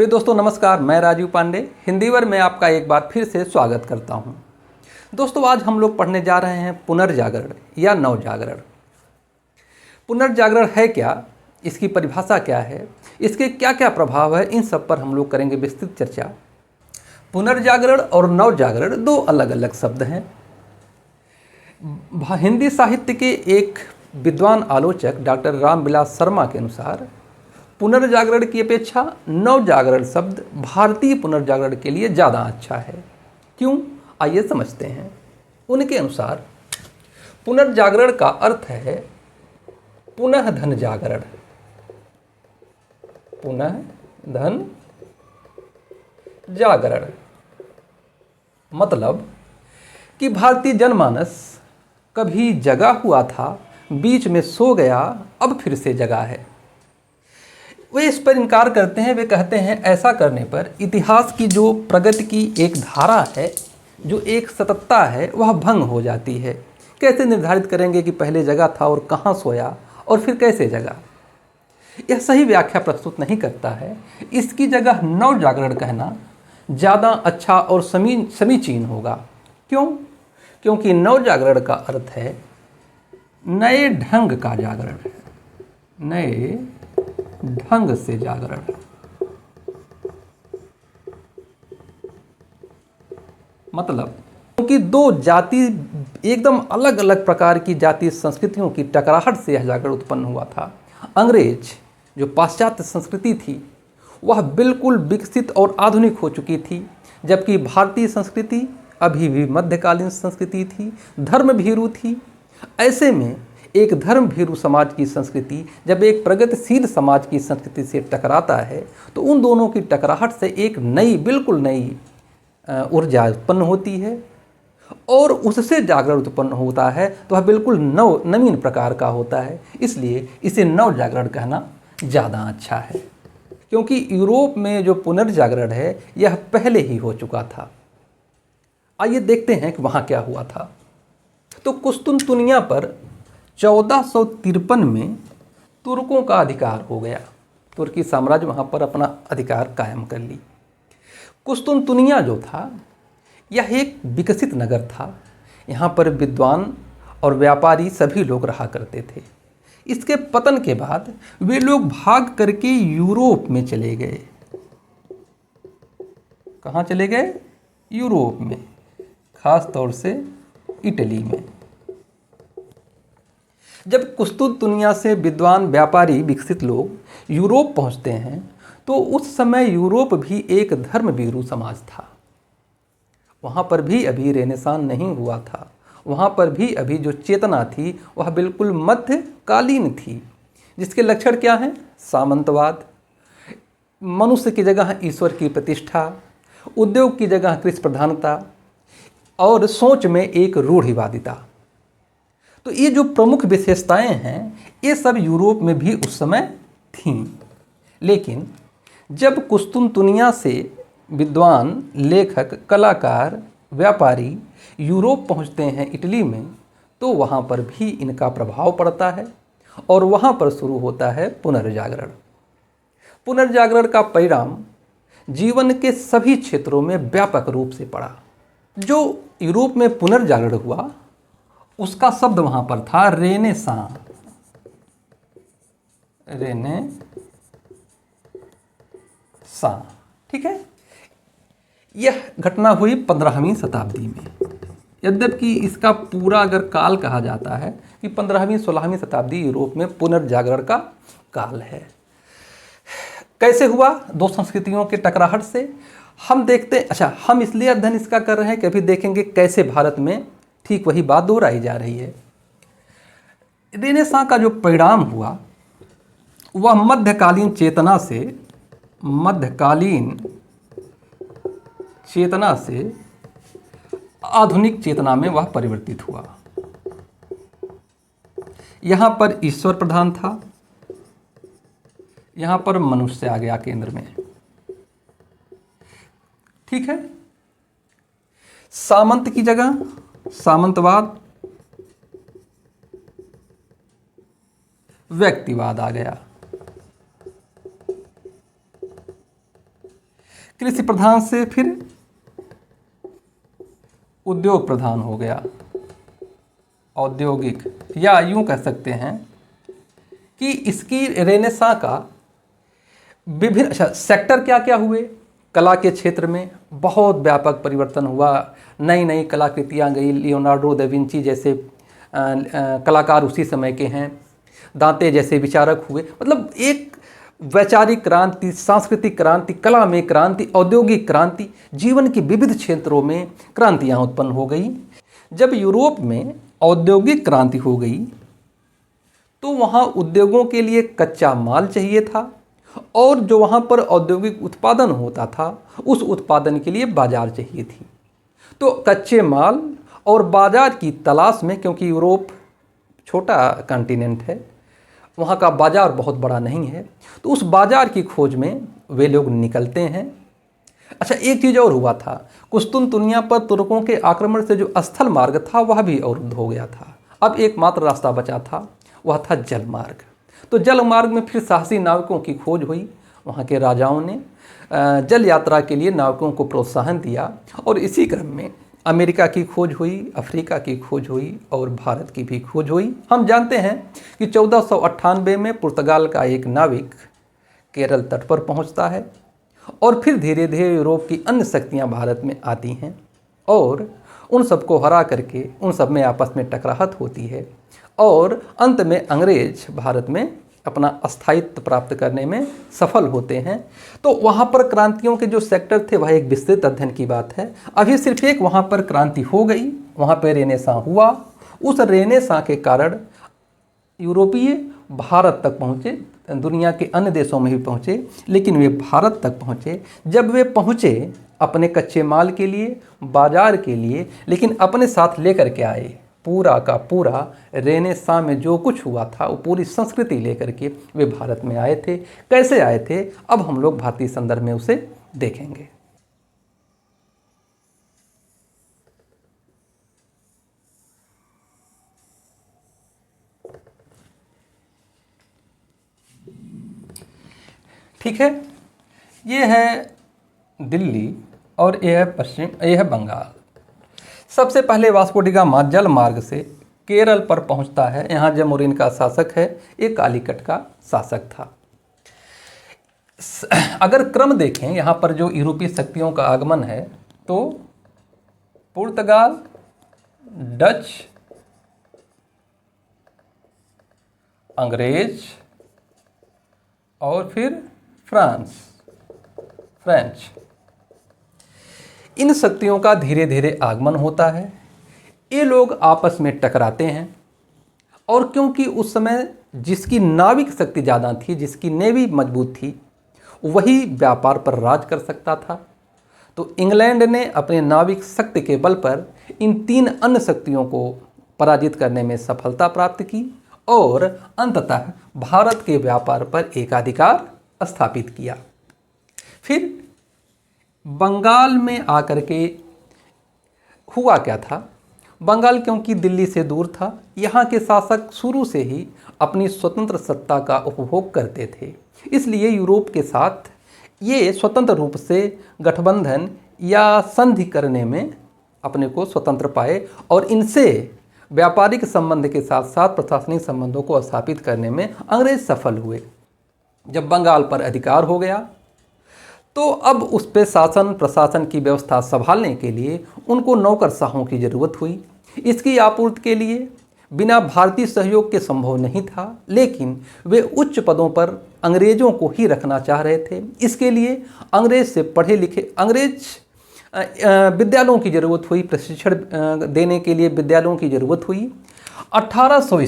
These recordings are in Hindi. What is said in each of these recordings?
प्रिय दोस्तों नमस्कार, मैं राजीव पांडे हिंदीवर में आपका एक बार फिर से स्वागत करता हूं। दोस्तों आज हम लोग पढ़ने जा रहे हैं पुनर्जागरण या नवजागरण। पुनर्जागरण है क्या, इसकी परिभाषा क्या है, इसके क्या क्या प्रभाव है, इन सब पर हम लोग करेंगे विस्तृत चर्चा। पुनर्जागरण और नवजागरण दो अलग अलग शब्द हैं। हिंदी साहित्य के एक विद्वान आलोचक डॉक्टर रामविलास शर्मा के अनुसार पुनर्जागरण की अपेक्षा नवजागरण शब्द भारतीय पुनर्जागरण के लिए ज़्यादा अच्छा है। क्यों, आइए समझते हैं। उनके अनुसार पुनर्जागरण का अर्थ है पुनः धन जागरण। पुनः धन जागरण मतलब कि भारतीय जनमानस कभी जगा हुआ था, बीच में सो गया, अब फिर से जगा है। वे इस पर इनकार करते हैं। वे कहते हैं ऐसा करने पर इतिहास की जो प्रगति की एक धारा है, जो एक सततता है, वह भंग हो जाती है। कैसे निर्धारित करेंगे कि पहले जगा था और कहाँ सोया और फिर कैसे जगा? यह सही व्याख्या प्रस्तुत नहीं करता है। इसकी जगह नवजागरण कहना ज़्यादा अच्छा और समीचीन होगा। क्यों? क्योंकि नवजागरण का अर्थ है नए ढंग का जागरण, नए ढंग से जागरण। मतलब क्योंकि दो जाति एकदम अलग अलग प्रकार की जातीय संस्कृतियों की टकराहट से यह जागरण उत्पन्न हुआ था। अंग्रेज जो पाश्चात्य संस्कृति थी वह बिल्कुल विकसित और आधुनिक हो चुकी थी, जबकि भारतीय संस्कृति अभी भी मध्यकालीन संस्कृति थी, धर्म भीरू थी। ऐसे में एक धर्म भीरू समाज की संस्कृति जब एक प्रगतिशील समाज की संस्कृति से टकराता है तो उन दोनों की टकराहट से एक नई, बिल्कुल नई ऊर्जा उत्पन्न होती है और उससे जागरण उत्पन्न होता है तो वह बिल्कुल नवीन प्रकार का होता है। इसलिए इसे नव जागरण कहना ज़्यादा अच्छा है, क्योंकि यूरोप में जो पुनर्जागरण है यह पहले ही हो चुका था। आइए देखते हैं कि वहाँ क्या हुआ था। तो कुस्तुनतुनिया पर 1453 में तुर्कों का अधिकार हो गया। तुर्की साम्राज्य वहाँ पर अपना अधिकार कायम कर ली। कुस्तुनतुनिया जो था यह एक विकसित नगर था। यहाँ पर विद्वान और व्यापारी सभी लोग रहा करते थे। इसके पतन के बाद वे लोग भाग करके यूरोप में चले गए। कहाँ चले गए? यूरोप में, खास तौर से इटली में। जब कुस्तुनतुनिया से विद्वान व्यापारी विकसित लोग यूरोप पहुंचते हैं तो उस समय यूरोप भी एक धर्मभीरू समाज था। वहाँ पर भी अभी रेनेसां नहीं हुआ था। वहाँ पर भी अभी जो चेतना थी वह बिल्कुल मध्यकालीन थी, जिसके लक्षण क्या हैं? सामंतवाद, मनुष्य की जगह ईश्वर की प्रतिष्ठा, उद्योग की जगह कृषि प्रधानता और सोच में एक रूढ़िवादिता। तो ये जो प्रमुख विशेषताएं हैं ये सब यूरोप में भी उस समय थीं। लेकिन जब कुस्तुनतुनिया से विद्वान, लेखक, कलाकार, व्यापारी यूरोप पहुंचते हैं इटली में, तो वहाँ पर भी इनका प्रभाव पड़ता है और वहाँ पर शुरू होता है पुनर्जागरण। पुनर्जागरण का परिणाम जीवन के सभी क्षेत्रों में व्यापक रूप से पड़ा। जो यूरोप में पुनर्जागरण हुआ उसका शब्द वहाँ पर था रेनेसां। रेनेसां, ठीक है। यह घटना हुई 15वीं शताब्दी में। यद्यपि इसका पूरा अगर काल कहा जाता है कि 15वीं 16वीं शताब्दी यूरोप में पुनर्जागरण का काल है। कैसे हुआ? दो संस्कृतियों के टकराहट से। हम देखते, अच्छा हम इसलिए अध्ययन इसका कर रहे हैं कि अभी देखेंगे कैसे भारत में ठीक वही बात दोहराई जा रही है। रेनेसां का जो परिणाम हुआ वह मध्यकालीन चेतना से आधुनिक चेतना में वह परिवर्तित हुआ। यहाँ पर ईश्वर प्रधान था, यहाँ पर मनुष्य आ गया केंद्र में, ठीक है। सामंत की जगह सामंतवाद, व्यक्तिवाद आ गया। कृषि प्रधान से फिर उद्योग प्रधान हो गया, औद्योगिक, या यूं कह सकते हैं कि इसकी रेनेसां का विभिन्न सेक्टर क्या क्या हुए। कला के क्षेत्र में बहुत व्यापक परिवर्तन हुआ, नई नई कलाकृतियाँ गई। लियोनार्डो दा विंची जैसे कलाकार उसी समय के हैं, दांते जैसे विचारक हुए। मतलब एक वैचारिक क्रांति, सांस्कृतिक क्रांति, कला में क्रांति, औद्योगिक क्रांति, जीवन के विविध क्षेत्रों में क्रांतियाँ उत्पन्न हो गई। जब यूरोप में औद्योगिक क्रांति हो गई तो वहाँ उद्योगों के लिए कच्चा माल चाहिए था, और जो वहाँ पर औद्योगिक उत्पादन होता था उस उत्पादन के लिए बाजार चाहिए थी। तो कच्चे माल और बाजार की तलाश में, क्योंकि यूरोप छोटा कॉन्टिनेंट है, वहाँ का बाजार बहुत बड़ा नहीं है, तो उस बाजार की खोज में वे लोग निकलते हैं। अच्छा, एक चीज़ और हुआ था, कुस्तुनतुनिया पर तुर्कों के आक्रमण से जो स्थल मार्ग था वह भी अवरुद्ध हो गया था। अब एकमात्र रास्ता बचा था, वह था जल मार्ग। तो जल मार्ग में फिर साहसी नाविकों की खोज हुई। वहाँ के राजाओं ने जल यात्रा के लिए नाविकों को प्रोत्साहन दिया, और इसी क्रम में अमेरिका की खोज हुई, अफ्रीका की खोज हुई, और भारत की भी खोज हुई। हम जानते हैं कि 1498 में पुर्तगाल का एक नाविक केरल तट पर पहुंचता है, और फिर धीरे धीरे यूरोप की अन्य शक्तियां भारत में आती हैं, और उन सबको हरा करके उन सब में आपस में टकराहट होती है, और अंत में अंग्रेज भारत में अपना स्थायित्व प्राप्त करने में सफल होते हैं। तो वहाँ पर क्रांतियों के जो सेक्टर थे वह एक विस्तृत अध्ययन की बात है। अभी सिर्फ एक वहाँ पर क्रांति हो गई, वहाँ पर रेनेसां हुआ। उस रेनेसां के कारण यूरोपीय भारत तक पहुँचे, दुनिया के अन्य देशों में भी पहुँचे, लेकिन वे भारत तक पहुँचे। जब वे पहुँचे अपने कच्चे माल के लिए, बाजार के लिए, लेकिन अपने साथ लेकर के आए पूरा का पूरा रेनेसां में जो कुछ हुआ था वो पूरी संस्कृति लेकर के वे भारत में आए थे। कैसे आए थे, अब हम लोग भारतीय संदर्भ में उसे देखेंगे। ठीक है, ये है दिल्ली और ये है पश्चिम, ये है बंगाल। सबसे पहले वास्को डी गामा जल मार्ग से केरल पर पहुंचता है। यहाँ जमोरिन का शासक है, एक कालीकट का शासक था। अगर क्रम देखें यहाँ पर जो यूरोपीय शक्तियों का आगमन है, तो पुर्तगाल, डच, अंग्रेज और फिर फ्रेंच, इन शक्तियों का धीरे धीरे आगमन होता है। ये लोग आपस में टकराते हैं, और क्योंकि उस समय जिसकी नाविक शक्ति ज़्यादा थी, जिसकी नेवी मजबूत थी, वही व्यापार पर राज कर सकता था, तो इंग्लैंड ने अपने नाविक शक्ति के बल पर इन तीन अन्य शक्तियों को पराजित करने में सफलता प्राप्त की, और अंततः भारत के व्यापार पर एकाधिकार स्थापित किया। फिर बंगाल में आकर के हुआ क्या था, बंगाल क्योंकि दिल्ली से दूर था, यहाँ के शासक शुरू से ही अपनी स्वतंत्र सत्ता का उपभोग करते थे, इसलिए यूरोप के साथ ये स्वतंत्र रूप से गठबंधन या संधि करने में अपने को स्वतंत्र पाए, और इनसे व्यापारिक संबंध के साथ साथ प्रशासनिक संबंधों को स्थापित करने में अंग्रेज सफल हुए। जब बंगाल पर अधिकार हो गया तो अब उस पर शासन प्रशासन की व्यवस्था संभालने के लिए उनको नौकरशाहों की ज़रूरत हुई। इसकी आपूर्ति के लिए बिना भारतीय सहयोग के संभव नहीं था, लेकिन वे उच्च पदों पर अंग्रेज़ों को ही रखना चाह रहे थे। इसके लिए अंग्रेज से पढ़े लिखे अंग्रेज विद्यालयों की ज़रूरत हुई, प्रशिक्षण देने के लिए विद्यालयों की ज़रूरत हुई। 1800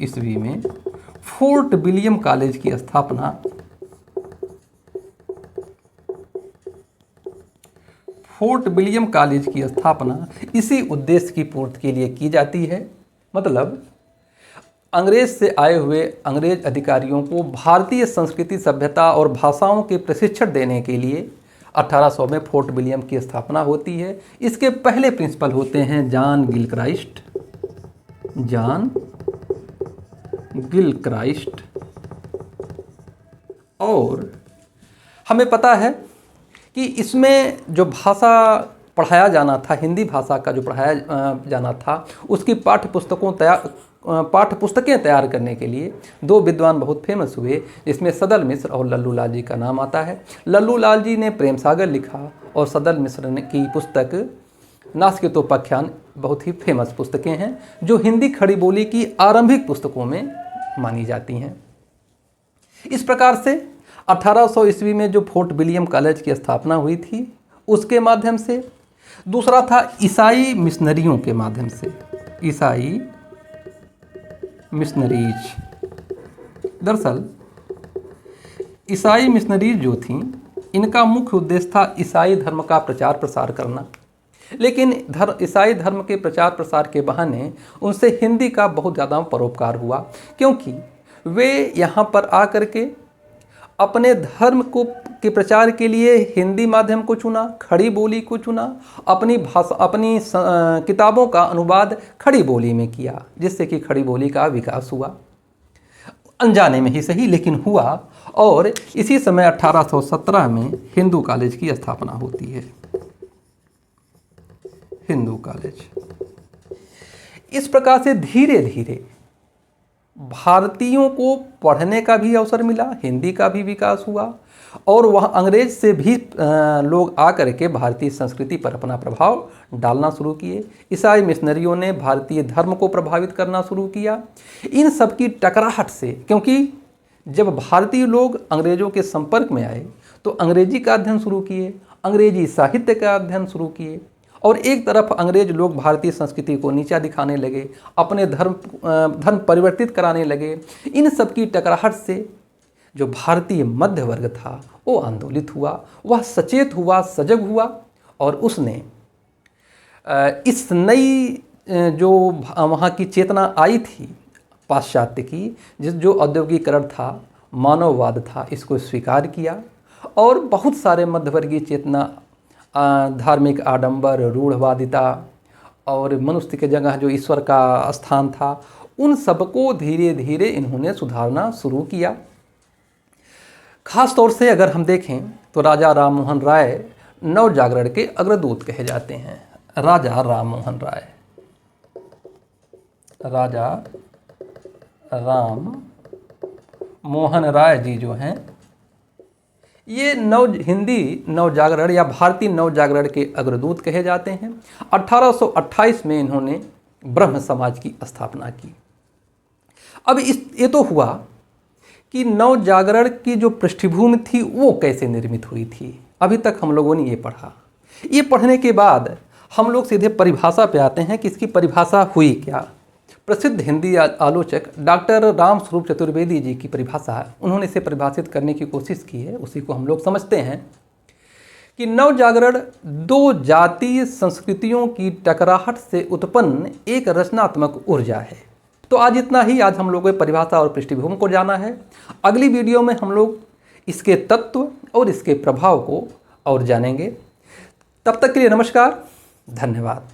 ईस्वी में फोर्ट विलियम कॉलेज की स्थापना इसी उद्देश्य की पूर्ति के लिए की जाती है। मतलब अंग्रेज से आए हुए अंग्रेज अधिकारियों को भारतीय संस्कृति, सभ्यता और भाषाओं के प्रशिक्षण देने के लिए 1800 में फोर्ट विलियम की स्थापना होती है। इसके पहले प्रिंसिपल होते हैं जॉन गिलक्राइस्ट और हमें पता है कि इसमें जो भाषा पढ़ाया जाना था, हिंदी भाषा का जो पढ़ाया जाना था, उसकी पाठ्य पुस्तकें तैयार करने के लिए दो विद्वान बहुत फेमस हुए, जिसमें सदल मिश्र और लल्लू लाल जी का नाम आता है। लल्लू लाल जी ने प्रेम सागर लिखा और सदल मिश्र ने की पुस्तक नास्तिकोपाख्यान बहुत ही फेमस पुस्तकें हैं, जो हिंदी खड़ी बोली की आरंभिक पुस्तकों में मानी जाती हैं। इस प्रकार से 1800 ईस्वी में जो फोर्ट विलियम कॉलेज की स्थापना हुई थी, उसके माध्यम से, दूसरा था ईसाई मिशनरियों के माध्यम से, ईसाई मिशनरीज। दरअसल ईसाई मिशनरीज जो थीं, इनका मुख्य उद्देश्य था ईसाई धर्म का प्रचार प्रसार करना, लेकिन ईसाई धर्म के प्रचार प्रसार के बहाने उनसे हिंदी का बहुत ज़्यादा परोपकार हुआ, क्योंकि वे यहाँ पर आकर के अपने धर्म को के प्रचार के लिए हिंदी माध्यम को चुना, खड़ी बोली को चुना, अपनी किताबों का अनुवाद खड़ी बोली में किया, जिससे कि खड़ी बोली का विकास हुआ, अनजाने में ही सही लेकिन हुआ। और इसी समय 1817 में हिंदू कॉलेज की स्थापना होती है, हिंदू कॉलेज। इस प्रकार से धीरे धीरे भारतीयों को पढ़ने का भी अवसर मिला, हिंदी का भी विकास हुआ, और वह अंग्रेज से भी लोग आकर के भारतीय संस्कृति पर अपना प्रभाव डालना शुरू किए। ईसाई मिशनरियों ने भारतीय धर्म को प्रभावित करना शुरू किया। इन सब की टकराहट से, क्योंकि जब भारतीय लोग अंग्रेजों के संपर्क में आए तो अंग्रेजी का अध्ययन शुरू किए, अंग्रेजी साहित्य का अध्ययन शुरू किए, और एक तरफ अंग्रेज लोग भारतीय संस्कृति को नीचा दिखाने लगे, अपने धर्म परिवर्तित कराने लगे। इन सब की टकराहट से जो भारतीय मध्य वर्ग था वो आंदोलित हुआ, वह सचेत हुआ, सजग हुआ, और उसने इस नई जो वहाँ की चेतना आई थी पाश्चात्य की, जो औद्योगिकरण था, मानववाद था, इसको स्वीकार किया, और बहुत सारे मध्यवर्गीय चेतना, धार्मिक आडंबर, रूढ़वादिता और मनुष्य के जगह जो ईश्वर का स्थान था, उन सबको धीरे धीरे इन्होंने सुधारना शुरू किया। खास तौर से अगर हम देखें तो राजा राम मोहन राय नव जागरण के अग्रदूत कहे जाते हैं। राजा राम मोहन राय जी जो हैं, ये हिंदी नव जागरण या भारतीय नव जागरण के अग्रदूत कहे जाते हैं। 1828 में इन्होंने ब्रह्म समाज की स्थापना की। अब ये तो हुआ कि नव जागरण की जो पृष्ठभूमि थी वो कैसे निर्मित हुई थी, अभी तक हम लोगों ने ये पढ़ा। ये पढ़ने के बाद हम लोग सीधे परिभाषा पे आते हैं कि इसकी परिभाषा हुई क्या। प्रसिद्ध हिंदी आलोचक डॉक्टर राम स्वरूप चतुर्वेदी जी की परिभाषा, उन्होंने इसे परिभाषित करने की कोशिश की है, उसी को हम लोग समझते हैं कि नव जागरण दो जातीय संस्कृतियों की टकराहट से उत्पन्न एक रचनात्मक ऊर्जा है। तो आज इतना ही। आज हम लोगों को परिभाषा और पृष्ठभूमि को जाना है। अगली वीडियो में हम लोग इसके तत्व और इसके प्रभाव को और जानेंगे। तब तक के लिए नमस्कार, धन्यवाद।